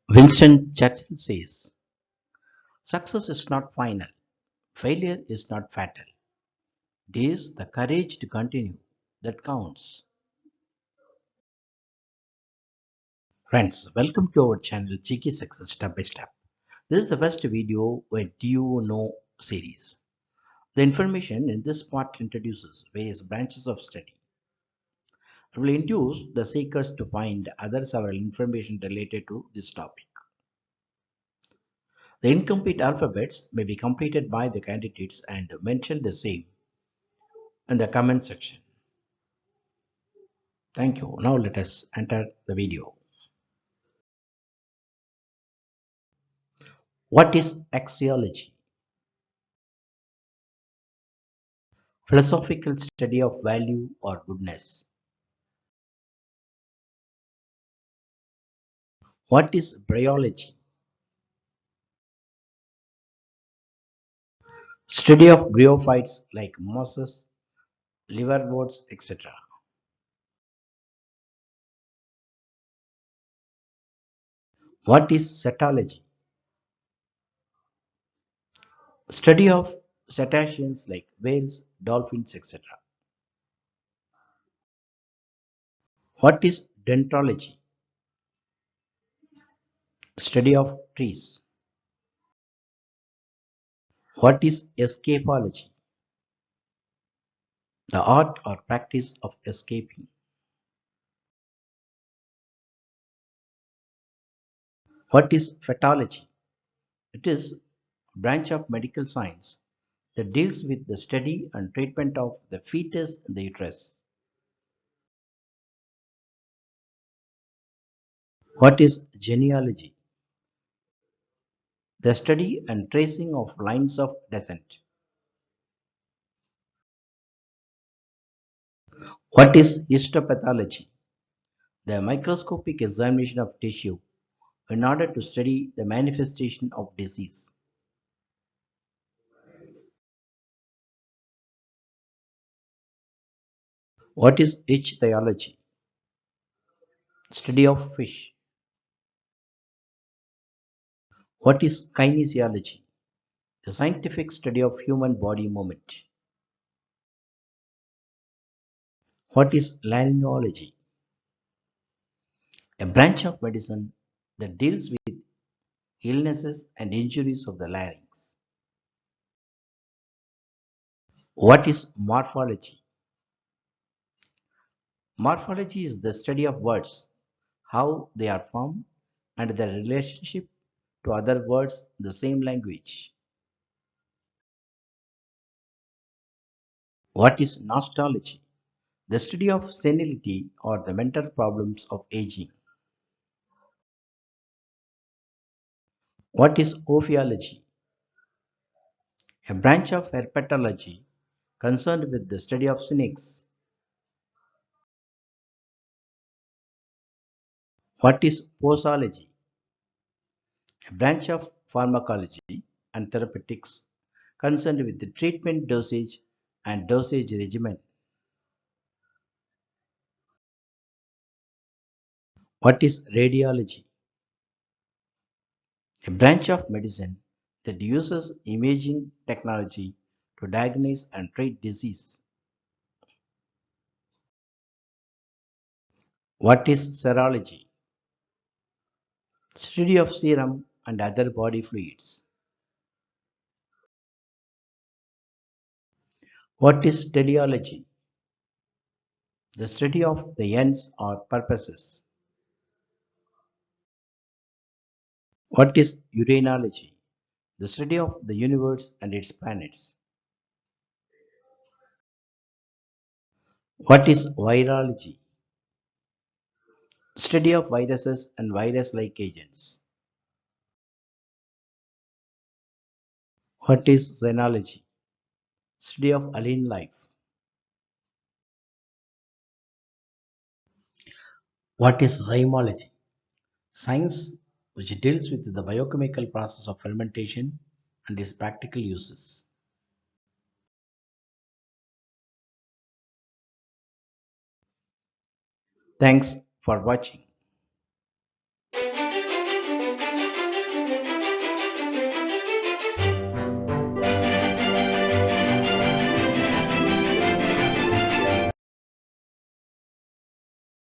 Winston Churchill says, success is not final, failure is not fatal. It is the courage to continue that counts. Friends, welcome to our channel Cheeky Success Step by Step. This is the first video where Do You Know series. The information in this part introduces various branches of study. It will induce the seekers to find other several information related to this topic. The incomplete alphabets may be completed by the candidates and mention the same in the comment section. Thank you. Now let us enter the video. What is axiology? Philosophical study of value or goodness. What is bryology? Study of bryophytes like mosses, liverworts, etc. What is cetology? Study of cetaceans like whales, dolphins, etc. What is dendrology? Study of trees. What is escapology? The art or practice of escaping. What is fetology? It is a branch of medical science that deals with the study and treatment of the fetus in the uterus. What is genealogy? The study and tracing of lines of descent. What is histopathology? The microscopic examination of tissue in order to study the manifestation of disease. What is ichthyology? Study of fish. What is kinesiology? The scientific study of human body movement. What is laryngology? A branch of medicine that deals with illnesses and injuries of the larynx. What is morphology? Morphology is the study of words, how they are formed, and their relationship to other words in the same language. What is nostalgy? The study of senility or the mental problems of aging. What is ophiology? A branch of herpetology concerned with the study of snakes. What is posology? A branch of pharmacology and therapeutics concerned with the treatment dosage and dosage regimen. What is radiology? A branch of medicine that uses imaging technology to diagnose and treat disease. What is serology? Study of serum and other body fluids. What is teleology? The study of the ends or purposes. What is uranology? The study of the universe and its planets. What is virology? Study of viruses and virus-like agents. What is xenology? Study of alien life. What is zymology? Science which deals with the biochemical process of fermentation and its practical uses. Thanks for watching.